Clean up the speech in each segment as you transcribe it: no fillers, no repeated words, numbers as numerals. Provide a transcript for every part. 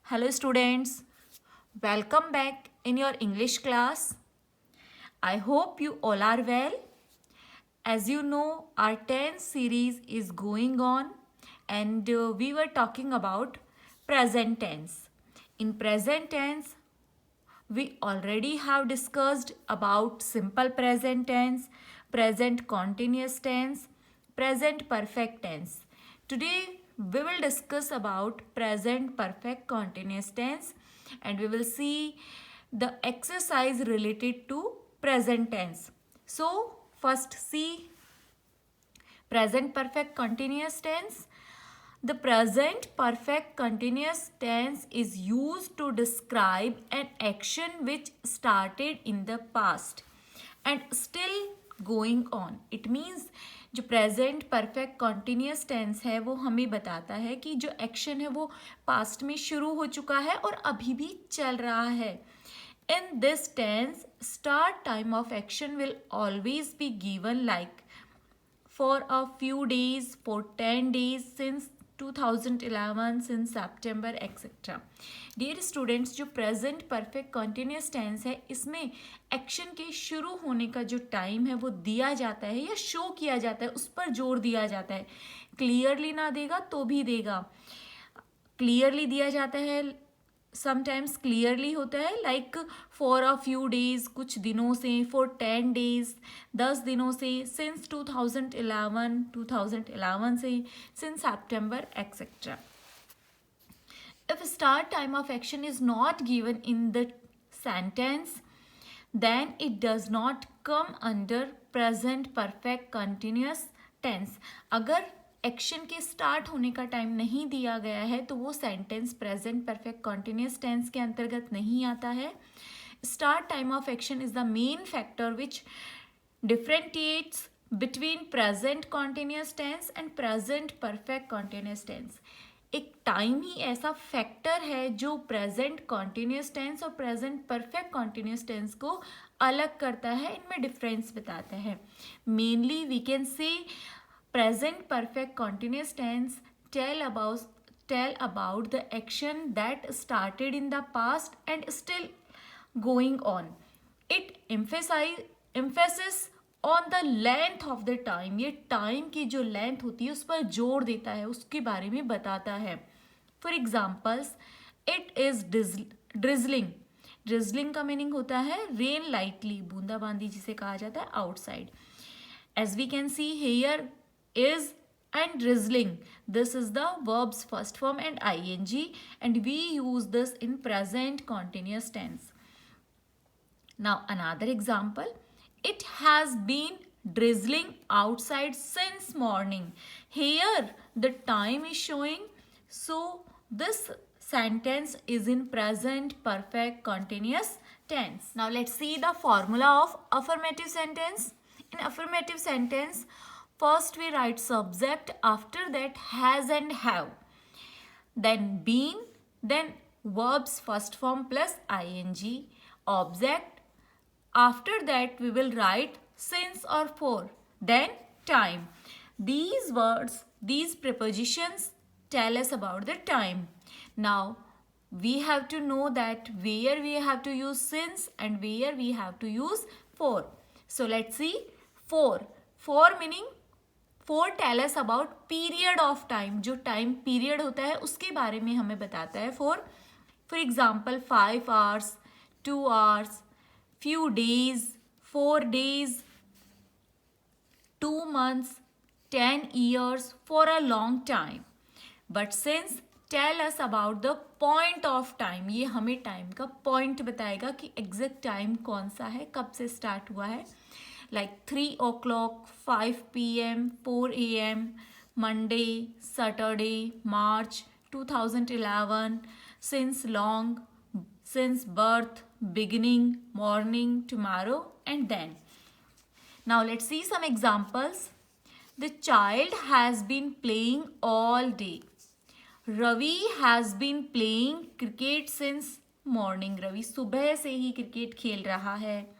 Hello students, welcome back in your English class. I hope you all are well. As you know, our 10th series is going on and we were talking about present tense. In present tense, we already have discussed about simple present tense, present continuous tense, present perfect tense. Today we will discuss about present perfect continuous tense and we will see the exercise related to present tense. So first see present perfect continuous tense. The present perfect continuous tense is used to describe an action which started in the past and still going on. It means जो present perfect continuous tense है वो हमें बताता है कि जो action है वो पास्ट में शुरू हो चुका है और अभी भी चल रहा है. In this tense, start time of action will always be given like for a few days, for 10 days, since 2011, since September, etc. Dear students, जो present perfect continuous tense है इसमें एक्शन के शुरू होने का जो टाइम है वो दिया जाता है या शो किया जाता है, उस पर जोर दिया जाता है. क्लियरली ना देगा तो भी देगा, क्लियरली दिया जाता है, समटाइम्स क्लियरली होता है like for a few days, कुछ दिनों से, फॉर 10 डेज, 10 दिनों से, सिंस 2011 से, since September etcetera. If start time of action is not given in the sentence, then it does not come under present perfect continuous tense. अगर action के start होने का टाइम नहीं दिया गया है तो वो sentence present perfect continuous tense के अंतर्गत नहीं आता है. Start time of action is the main factor which differentiates between present continuous tense and present perfect continuous tense. एक टाइम ही ऐसा फैक्टर है जो प्रेजेंट कॉन्टिन्यूस टेंस और प्रेजेंट परफेक्ट कॉन्टिन्यूस टेंस को अलग करता है, इनमें डिफरेंस बताता है. Mainly we can say present perfect continuous tense tell about the action that started in the past and still going on. It emphasis on the length of the time. ये time की जो length होती है उस पर जोर देता है, उसके बारे में बताता है. For examples, it is drizzling. Drizzling का मीनिंग होता है रेन लाइटली, बूंदाबांदी जिसे कहा जाता है outside. As we can see here is and drizzling. This is the verb's first form and ing, and we use this in present continuous tense. Now another example, it has been drizzling outside since morning. Here the time is showing, so this sentence is in present perfect continuous tense. Now let's see the formula of affirmative sentence. In affirmative sentence, first we write subject, after that has and have, then been, then verbs first form plus ing, object, after that we will write since or for, then time. These words, these prepositions tell us about the time. Now we have to know that where we have to use since and where we have to use for. So let's see for. For meaning for tell us about period of time. जो time period होता है उसके बारे में हमें बताता है for. For example 5 hours, 2 hours, few days, 4 days, 2 months, 10 years, for a long time. But since tell us about the point of time. ये हमें टाइम का पॉइंट बताएगा कि एग्जैक्ट टाइम कौन सा है, कब से स्टार्ट हुआ है. Like 3 o'clock, 5 p.m., 4 a.m., Monday, Saturday, March 2011, since long, since birth, beginning, morning, tomorrow, and then. Now let's see some examples. The child has been playing all day. Ravi has been playing cricket since morning. Ravi सुबह से ही cricket खेल रहा है.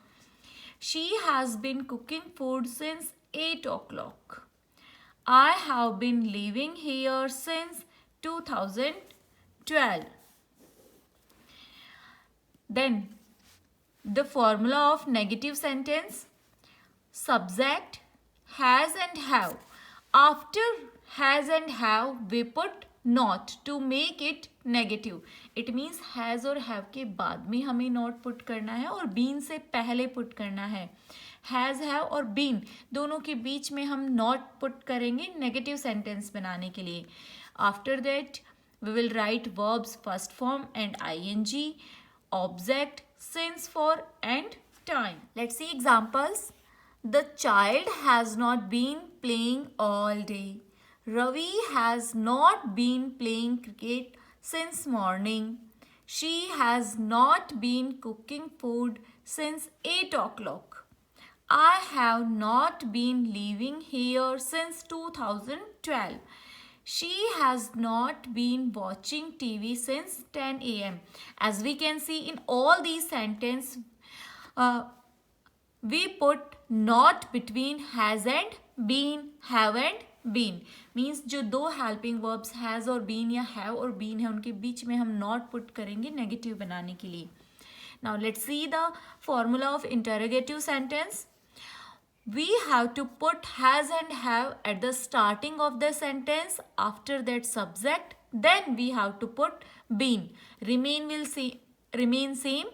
She has been cooking food since 8 o'clock. I have been living here since 2012. Then the formula of negative sentence, subject has and have. After has and have we put not to make it negative. It means has और have के बाद में हमें not put करना है और been से पहले put करना है. Has, have और been दोनों के बीच में हम not put करेंगे negative sentence बनाने के लिए. After that we will write verbs first form and ing, object, since, for and time. Let's see examples. The child has not been playing all day. Ravi has not been playing cricket since morning. She has not been cooking food since 8 o'clock. I have not been living here since 2012. She has not been watching TV since 10 a.m. As we can see in all these sentences, we put not between has and been, have and been. Means जो दो helping verbs has और been या have और been है उनके बीच में हम not put करेंगे negative बनाने के लिए. Now let's see the formula of interrogative sentence. We have to put has and have at the starting of the sentence, after that subject, then we have to put been. Remain same,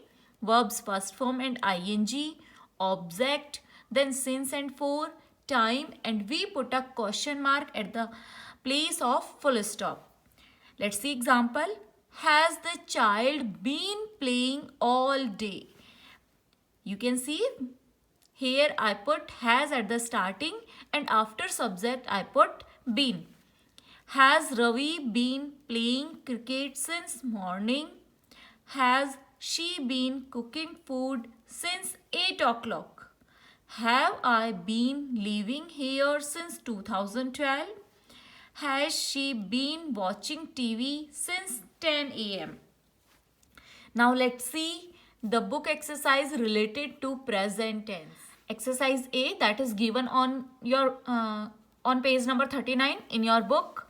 verbs first form and ing, object, then since and for, time, and we put a question mark at the place of full stop. Let's see example. Has the child been playing all day? You can see here I put has at the starting and after subject I put been. Has Ravi been playing cricket since morning? Has she been cooking food since 8 o'clock? Have I been living here since 2012? Has she been watching TV since 10 a.m.? Now let's see the book exercise related to present tense. Exercise A, that is given on your on page number 39 in your book.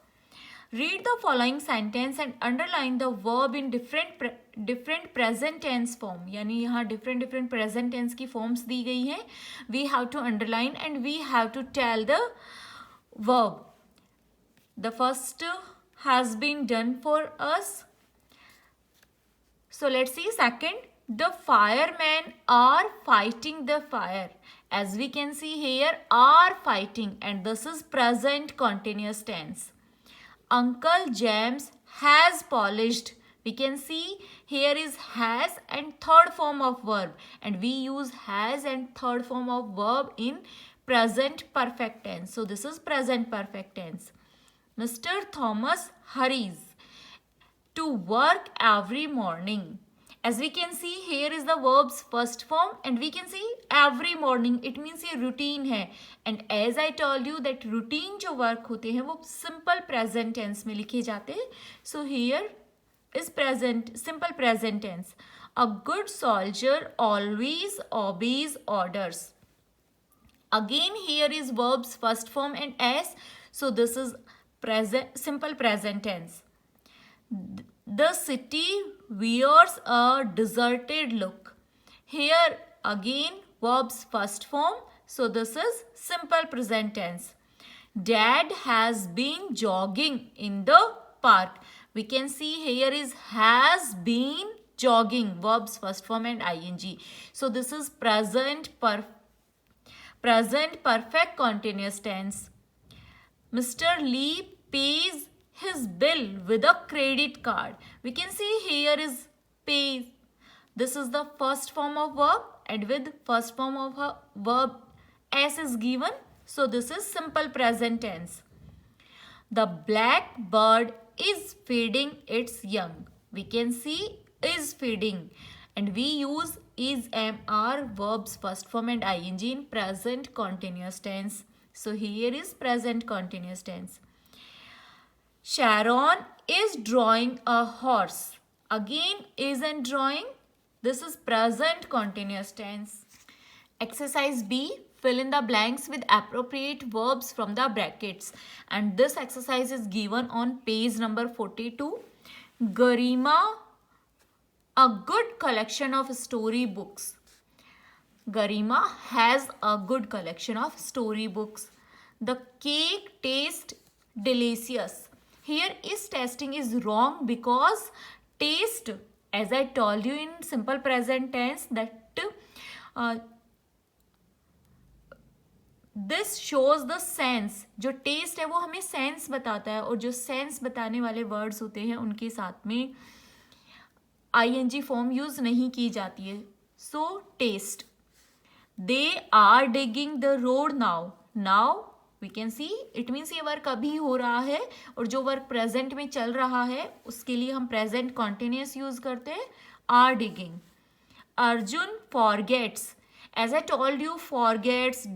Read the following sentence and underline the verb in different present tense form. यानी यहाँ different present tense की forms दी गई हैं. We have to underline and we have to tell the verb. The first has been done for us. So let's see second. The firemen are fighting the fire. As we can see here, are fighting, and this is present continuous tense. Uncle James has polished. We can see here is has and third form of verb, and we use has and third form of verb in present perfect tense. So this is present perfect tense. Mr. Thomas hurries to work every morning. As we can see here is the verb's first form and we can see every morning. It means ये routine है. And as I told you that routine जो work होते हैं वो simple present tense में लिखे जाते हैं. So here is present, simple present tense. A good soldier always obeys orders. Again here is verb's first form and s. So this is present, simple present tense. The city wears a deserted look. Here again verb's first form. So this is simple present tense. Dad has been jogging in the park. We can see here is has been jogging, verbs first form and ing. So this is present perfect continuous tense. Mr. Lee pays his bill with a credit card. We can see here is pays. This is the first form of verb and with first form of a verb s is given. So this is simple present tense. The black bird is feeding its young. We can see is feeding and we use is, am, are verbs first form and ing in present continuous tense. So here is present continuous tense. Sharon is drawing a horse. Again is and drawing. This is present continuous tense. Exercise B. Fill in the blanks with appropriate verbs from the brackets. And this exercise is given on page number 42. Garima a good collection of story books. Garima has a good collection of story books. The cake tastes delicious. Here is tasting is wrong because taste, as I told you in simple present tense, that this shows the sense. जो test है वो हमें sense बताता है, और जो sense बताने वाले वर्ड्स होते हैं उनके साथ में आईएनजी फॉर्म यूज नहीं की जाती है. So test. They are digging the road now. Now we can see it means ये वर्क अभी हो रहा है, और जो वर्क प्रेजेंट में चल रहा है उसके लिए हम प्रेजेंट कॉन्टिन्यूस यूज करते हैं are digging. Arjun forgets. As I told you, forgets,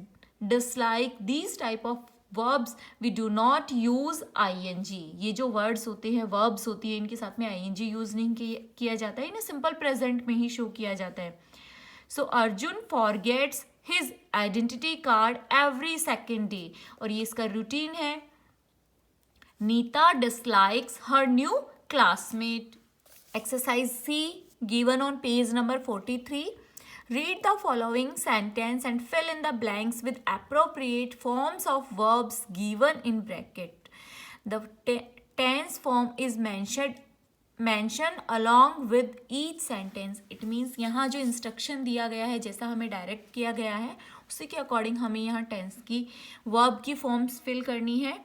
dislike, these type of verbs we do not use ing. ये जो words होते हैं, verbs होती है, इनके साथ में ing यूज नहीं किया जाता है, इन्हें सिंपल प्रेजेंट में ही शो किया जाता है. So Arjun forgets his identity card every second day, और ये इसका रूटीन है. Nita dislikes her new classmate. Exercise C given on page number 43. Read the following sentence and fill in the blanks with appropriate forms of verbs given in bracket. The tense form is mentioned along with each sentence. It means यहाँ जो instruction दिया गया है, जैसा हमें direct किया गया है, उसी के according हमें यहाँ tense की verb की forms fill करनी है.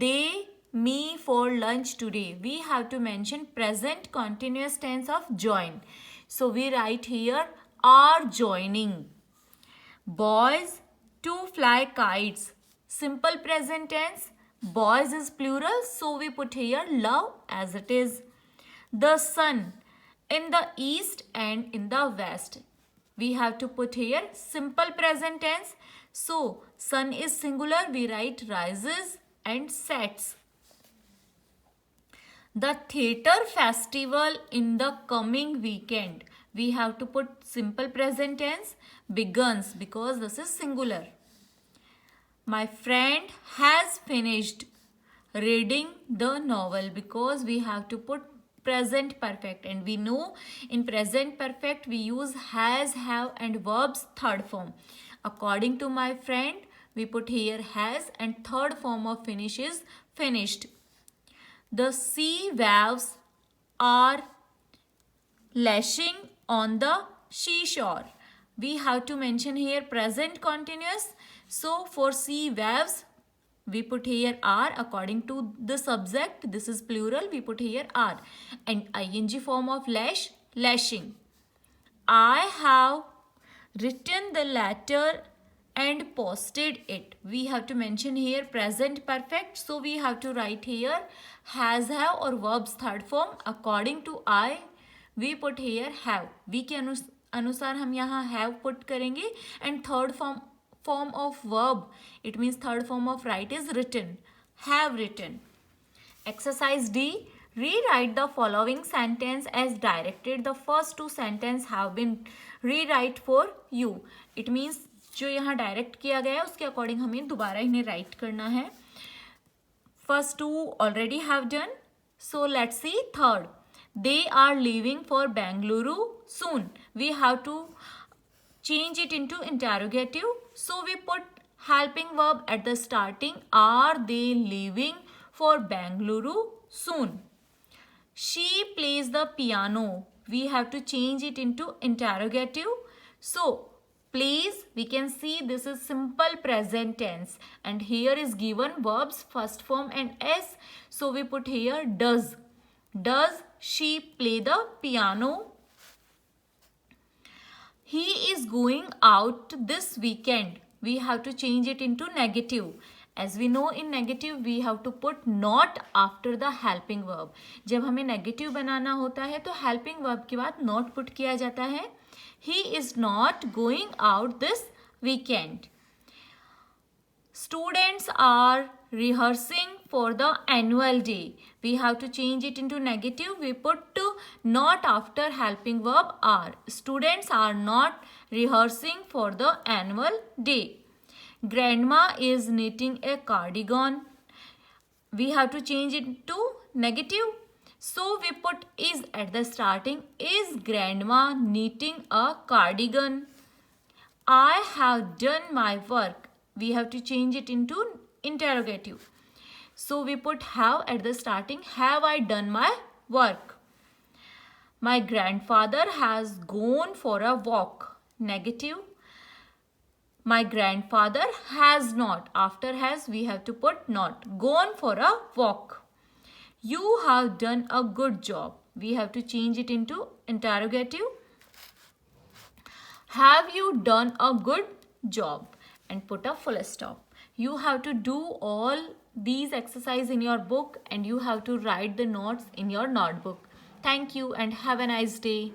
They me for lunch today. We have to mention present continuous tense of join. So we write here are joining. Boys to fly kites. Simple present tense. Boys is plural, so we put here love as it is. The sun in the east and in the west. We have to put here simple present tense. So sun is singular, we write rises and sets. The theatre festival in the coming weekend. We have to put simple present tense begins because this is singular. My friend has finished reading the novel because we have to put present perfect, and we know in present perfect we use has, have and verbs third form. According to my friend, we put here has, and third form of finish is finished. The sea waves are lashing on the seashore. We have to mention here present continuous. So for sea waves, we put here are according to the subject. This is plural. We put here are. And ing form of lash, lashing. I have written the letter and posted it. We have to mention here present perfect. So we have to write here has, have or verbs third form. According to I, we put here have. We के अनुसार हम यहाँ have put करेंगे, and third form of verb, it means third form of write is written. Have written. Exercise D. Rewrite the following sentence as directed. The first two sentences have been rewrite for you. It means जो यहाँ direct किया गया है उसके according हमें दोबारा इन्हें right करना है. First two already have done. So let's see third. They are leaving for Bengaluru soon. We have to change it into interrogative. So we put helping verb at the starting. Are they leaving for Bengaluru soon? She plays the piano. We have to change it into interrogative. So plays, we can see this is simple present tense, and here is given verbs first form and s. So we put here does. Does she play the piano? He is going out this weekend. We have to change it into negative. As we know in negative we have to put not after the helping verb. जब हमें negative बनाना होता है तो helping verb के बाद not put किया जाता है. He is not going out this weekend. Students are rehearsing for the annual day. We have to change it into negative. We put not after helping verb are. Students are not rehearsing for the annual day. Grandma is knitting a cardigan. We have to change it to negative. So we put is at the starting, is grandma knitting a cardigan? I have done my work. We have to change it into interrogative. So we put have at the starting. Have I done my work? My grandfather has gone for a walk. Negative. My grandfather has not. After has we have to put not. Gone for a walk. You have done a good job. We have to change it into interrogative. Have you done a good job? And put a full stop. You have to do all these exercises in your book and you have to write the notes in your notebook. Thank you and have a nice day.